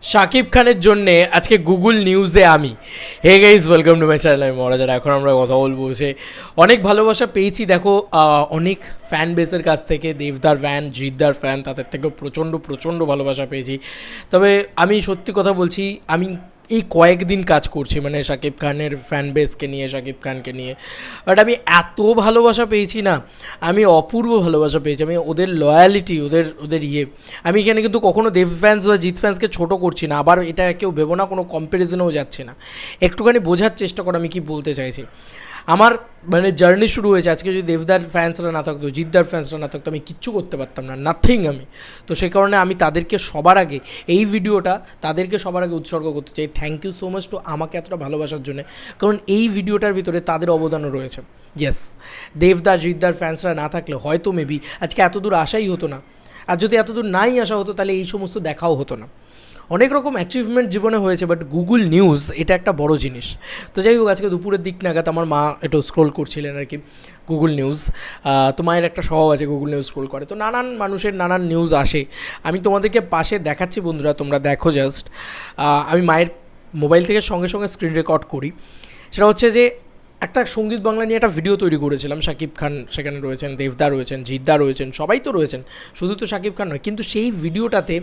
শাকিব খানের জন্যে আজকে গুগল নিউজে আমি। Hey guys, welcome to my channel. আমি মহারাজার। এখন আমরা কথা বলবো সে অনেক ভালোবাসা পেয়েছি। দেখো, অনেক ফ্যান বেসের কাছ থেকে, দেবদার ফ্যান, জিদ্দার ফ্যান, তাদের থেকেও প্রচণ্ড প্রচণ্ড ভালোবাসা পেয়েছি। তবে আমি সত্যি কথা বলছি, আমি এই কয়েকদিন কাজ করছি মানে শাকিব খানের ফ্যান বেসকে নিয়ে, শাকিব খানকে নিয়ে, বাট আমি এত ভালোবাসা পেয়েছি না, আমি অপূর্ব ভালোবাসা পেয়েছি। আমি ওদের লয়ালিটি, ওদের আমি এখানে কিন্তু কখনো দেব ফ্যান্স বা জিৎ ফ্যান্সকে ছোটো করছি না, আবার এটা কেউ ভেবো না, কোনো কম্প্যারিজনেও যাচ্ছে না। একটুখানি বোঝার চেষ্টা করো আমি কী বলতে চাইছি। আমার মানে জার্নি শুরু হয়েছে, আজকে যদি দেবদার ফ্যান্সরা না থাকতো, জিদ্দার ফ্যান্সরা না থাকতো, আমি কিচ্ছু করতে পারতাম না, নাথিং আমি। তো সেই কারণে আমি তাদেরকে সবার আগে, এই ভিডিওটা তাদেরকে সবার আগে উৎসর্গ করতে চাই। Thank you so much to আমাকে এতটা ভালোবাসার জন্য, কারণ এই ভিডিওটার ভিতরে তাদের অবদানও রয়েছে। ইয়েস, দেবদার জিদ্দার ফ্যান্সরা না থাকলে হয়তো মেবি আজকে এত দূর আসাই হতো না, আর যদি এত দূর নাই আসা হতো তাহলে এই সমস্ত দেখাও হতো না। অনেক রকম অ্যাচিভমেন্ট জীবনে হয়েছে, বাট গুগল নিউজ এটা একটা বড় জিনিস। তো যাই হোক, আজকে দুপুরের দিক নাগাদ আমার মা একটু স্ক্রোল করছিলেন আর কি গুগল নিউজ। তো মায়ের একটা স্বভাব আছে, গুগল নিউজ স্ক্রোল করে, তো নানান মানুষের নানান নিউজ আসে। আমি তোমাদেরকে পাশে দেখাচ্ছি বন্ধুরা, তোমরা দেখো জাস্ট। আমি মায়ের মোবাইল থেকে সঙ্গে সঙ্গে স্ক্রিন রেকর্ড করি। সেটা হচ্ছে যে একটা সঙ্গীত বাংলা নিয়ে একটা ভিডিও তৈরি করেছিলাম। শাকিব খান সেখানে রয়েছেন, দেবদা রয়েছেন, জিদ্দা রয়েছেন, সবাই তো রয়েছেন, শুধু তো শাকিব খান নয়। কিন্তু সেই ভিডিওটাতে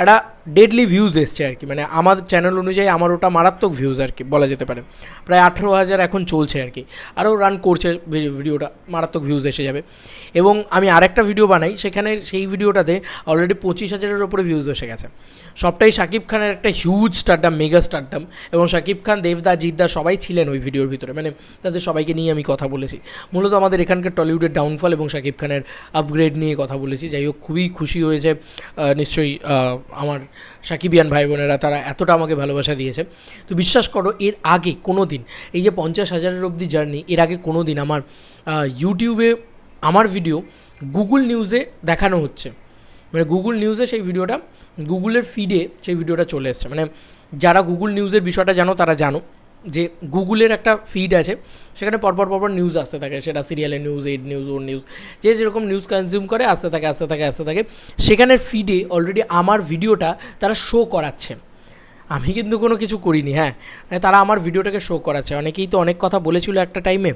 একটা ডেডলি ভিউজ এসছে আর কি, মানে আমার চ্যানেল অনুযায়ী আমার ওটা মারাত্মক ভিউজ আর কি বলা যেতে পারে। প্রায় 18,000 এখন চলছে আর কি, আরও রান করছে ভিডিওটা, মারাত্মক ভিউজ এসে যাবে। এবং আমি আরেকটা ভিডিও বানাই, সেখানে সেই ভিডিওটাতে অলরেডি 25,000-এর ওপরে ভিউজ এসে গেছে। সবটাই শাকিব খানের একটা হিউজ স্টারডাম, মেগা স্টারডাম। এবং শাকিব খান, দেবদা, জিদ্দা সবাই ছিলেন ওই ভিডিওর ভিতরে, মানে তাদের সবাইকে নিয়ে আমি কথা বলেছি। মূলত আমাদের এখানকার টলিউডের ডাউনফল এবং শাকিব খানের আপগ্রেড নিয়ে কথা বলেছি। যাই হোক, খুবই খুশি হয়েছে নিশ্চয়ই আমার সাকিবিয়ান ভাই বোনেরা, তারা এতটা আমাকে ভালোবাসা দিয়েছে। তো বিশ্বাস করো, এর আগে কোনো দিন, এই যে 50,000-এর অবধি জার্নি, এর আগে কোনো দিন আমার ইউটিউবে আমার ভিডিও গুগল নিউজে দেখানো হচ্ছে, মানে গুগল নিউজে সেই ভিডিওটা, গুগলের ফিডে সেই ভিডিওটা চলে এসছে। মানে যারা গুগল নিউজের বিষয়টা জানো তারা জানো যে গুগলের একটা ফিড আছে, সেখানে পরপর নিউজ আসতে থাকে, সেটা সিরিয়ালের নিউজ, এইড নিউজ, ওর নিউজ, যে যেরকম নিউজ কনজিউম করে আসতে থাকে। সেখানের ফিডে অলরেডি আমার ভিডিওটা তারা শো করাচ্ছে। আমি কিন্তু কোনো কিছু করিনি, হ্যাঁ, তারা আমার ভিডিওটাকে শো করাচ্ছে। অনেকেই তো অনেক কথা বলেছিল একটা টাইমে,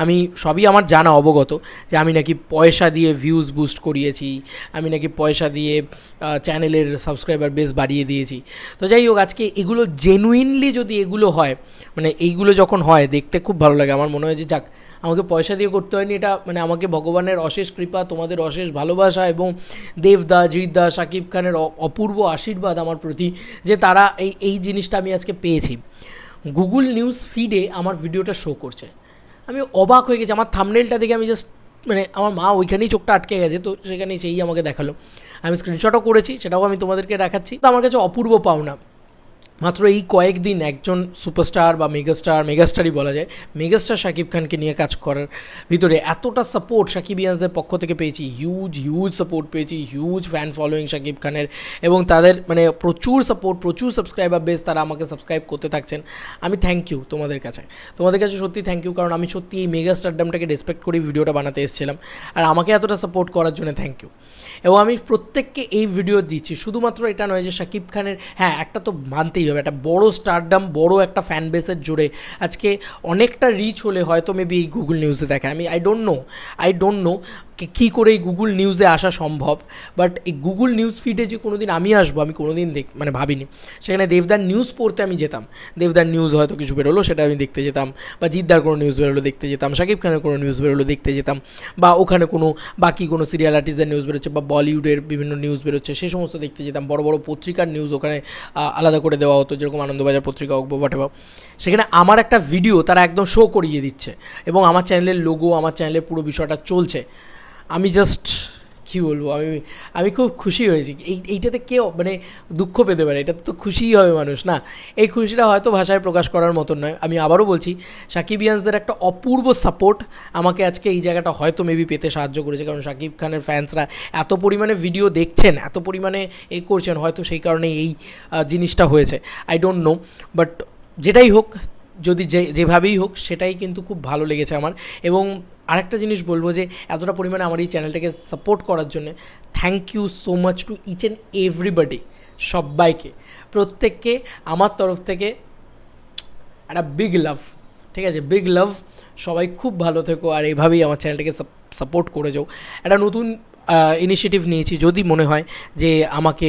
আমি সবই আমার জানা, অবগত, যে আমি নাকি পয়সা দিয়ে ভিউজ বুস্ট করিয়েছি, আমি নাকি পয়সা দিয়ে চ্যানেলের সাবস্ক্রাইবার বেস বাড়িয়ে দিয়েছি। তো যাই হোক, আজকে এগুলো জেনুইনলি যদি এগুলো হয়, মানে এইগুলো যখন হয় দেখতে খুব ভালো লাগে। আমার মনে হয় যে যাক, আমাকে পয়সা দিয়ে করতে হয়নি এটা, মানে আমাকে ভগবানের অশেষ কৃপা, তোমাদের অশেষ ভালোবাসা এবং দেবদা, জিদ্দা, শাকিব খানের অপূর্ব আশীর্বাদ আমার প্রতি, যে তারা এই জিনিসটা আমি আজকে পেয়েছি। গুগল নিউজ ফিডে আমার ভিডিওটা শো করছে। আমি অবাক হয়ে গেছি, আমার থাম্বনেলটা দেখে আমি জাস্ট, মানে আমার মা ওইখানেই চোখটা আটকে গেছে, তো সেখানেই সেই আমাকে দেখালো। আমি স্ক্রিনশটও করেছি, সেটাও আমি তোমাদেরকে দেখাচ্ছি। তো আমার কাছে অপূর্ব পাওনা। মাত্র এই কয়েকদিন একজন সুপারস্টার বা মেগাস্টারই বলা যায়, মেগাস্টার শাকিব খানকে নিয়ে কাজ করার ভিতরে এতটা সাপোর্ট শাকিবিয়ানসদের পক্ষ থেকে পেয়েছি, হিউজ সাপোর্ট পেয়েছি, হিউজ ফ্যান ফলোয়িং শাকিব খানের, এবং তাদের মানে প্রচুর সাপোর্ট, প্রচুর সাবস্ক্রাইবার বেস, তারা আমাকে সাবস্ক্রাইব করতে থাকছেন। আমি থ্যাংক ইউ তোমাদের কাছে সত্যি থ্যাংক ইউ, কারণ আমি সত্যি এই মেগা স্টারডামটাকে রেসপেক্ট করে ভিডিওটা বানাতে এসেছিলাম, আর আমাকে এতটা সাপোর্ট করার জন্য থ্যাংক ইউ। এবং আমি প্রত্যেককে এই ভিডিও দিচ্ছি, শুধুমাত্র এটা নয় যে শাকিব খানের, হ্যাঁ একটা তো মানতেই হবে, একটা বড় স্টারডাম, বড় একটা ফ্যান বেসের জোরে আজকে অনেকটা রিচ হলে হয়তো মেবি এই গুগল নিউজে দেখায়। আমি আই ডোন্ট নো কী করে এই গুগল নিউজে আসা সম্ভব, বাট এই গুগল নিউজ ফিডে যে কোনো দিন আমি আসবো, আমি কোনো দিন মানে ভাবিনি। সেখানে দেবদার নিউজ পড়তে আমি যেতাম, দেবদার নিউজ হয়তো কিছু বেরোলো সেটা আমি দেখতে যেতাম, বা জিদ্দার কোনো নিউজ বেরোলো দেখতে যেতাম, শাকিব খানের কোনো নিউজ বেরোলো দেখতে যেতাম, বা ওখানে কোনো বাকি কোনো সিরিয়াল আর্টিস্টের নিউজ বেরোচ্ছে বা বলিউডের বিভিন্ন নিউজ বেরোচ্ছে, সে সমস্ত দেখতে যেতাম। বড় বড় পত্রিকার নিউজ ওখানে আলাদা করে দেওয়া হতো, যেরকম আনন্দবাজার পত্রিকা হোক বা হোয়াটএভার। সেখানে আমার একটা ভিডিও তারা একদম শো করিয়ে দিচ্ছে, এবং আমার চ্যানেলের লোগো, আমার চ্যানেলের পুরো বিষয়টা চলছে। আমি জাস্ট কী বলবো, আমি খুব খুশি হয়েছি। এইটাতে কেউ মানে দুঃখ পেতে পারে, এটাতে তো খুশিই হবে মানুষ, না? এই খুশিটা হয়তো ভাষায় প্রকাশ করার মতন নয়। আমি আবারও বলছি, সাকিবিয়ানসদের একটা অপূর্ব সাপোর্ট আমাকে আজকে এই জায়গাটা হয়তো মেবি পেতে সাহায্য করেছে, কারণ শাকিব খানের ফ্যান্সরা এত পরিমাণে ভিডিও দেখছেন, এত পরিমাণে করছেন, হয়তো সেই কারণে এই জিনিসটা হয়েছে। আই ডোন্ট নো, বাট যেটাই হোক, যদি যেভাবেই হোক, সেটাই কিন্তু খুব ভালো লেগেছে আমার। এবং আরেকটা জিনিস বলবো, যে এতটা পরিমাণে আমার এই চ্যানেলটাকে সাপোর্ট করার জন্য thank you so much to each and everybody, সবাইকে। প্রত্যেককে আমার তরফ থেকে একটা বিগ লাভ, ঠিক আছে, বিগ লাভ। সবাই খুব ভালো থেকো আর এইভাবেই আমার চ্যানেলটাকে সাপোর্ট করে যাও। একটা নতুন ইনিশিয়েটিভ নিয়েছি, যদি মনে হয় যে আমাকে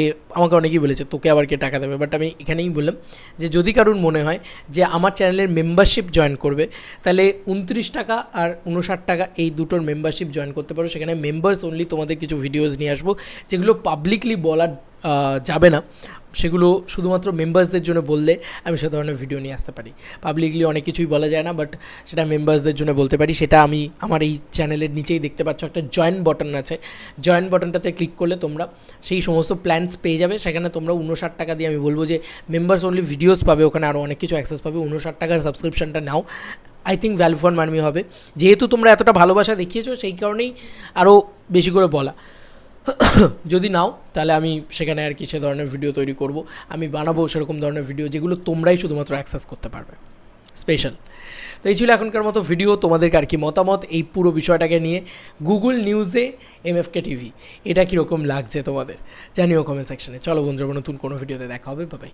অনেকেই বলেছে তোকে আবার কে টাকা দেবে, বাট আমি এখানেই বললাম যে যদি কারোর মনে হয় যে আমার চ্যানেলের মেম্বারশিপ জয়েন করবে, তাহলে 29 টাকা আর 59 টাকা এই দুটোর মেম্বারশিপ জয়েন করতে পারো। সেখানে মেম্বার্স অনলি তোমাদের কিছু ভিডিওস নিয়ে আসবো যেগুলো পাবলিকলি বলা যাবে না, সেগুলো শুধুমাত্র মেম্বার্সদের জন্য বললে আমি সে ধরনের ভিডিও নিয়ে আসতে পারি। পাবলিকলি অনেক কিছুই বলা যায় না, বাট সেটা মেম্বার্সদের জন্য বলতে পারি। সেটা আমি আমার এই চ্যানেলের নিচেই দেখতে পাচ্ছ একটা জয়েন বাটন আছে, জয়েন বাটনটাতে ক্লিক করলে তোমরা সেই সমস্ত প্ল্যানস পেয়ে যাবে। সেখানে তোমরা 59 টাকা দিয়ে আমি বলবো যে মেম্বার্স অনলি ভিডিওস পাবে, ওখানে আরও অনেক কিছু অ্যাক্সেস পাবে। 59 টাকার সাবস্ক্রিপশনটা নাও, I think value for money হবে। যেহেতু তোমরা এতটা ভালোবাসা দেখিয়েছো সেই কারণেই আরও বেশি করে বলা। যদি নাও তাহলে আমি সেখানে আর কি সে ধরনের ভিডিও তৈরি করব, আমি বানাবো সেরকম ধরনের ভিডিও যেগুলো তোমরাই শুধুমাত্র অ্যাক্সেস করতে পারবে, স্পেশাল। তো এই ছিল এখনকার মতো ভিডিও। তোমাদেরকে আর কি মতামত এই পুরো বিষয়টাকে নিয়ে, গুগল নিউজে MFK টিভি, এটা কীরকম লাগছে তোমাদের জানিও কমেন্ট সেকশনে। চলো বন্ধুরা, নতুন কোনো ভিডিওতে দেখা হবে, বাই।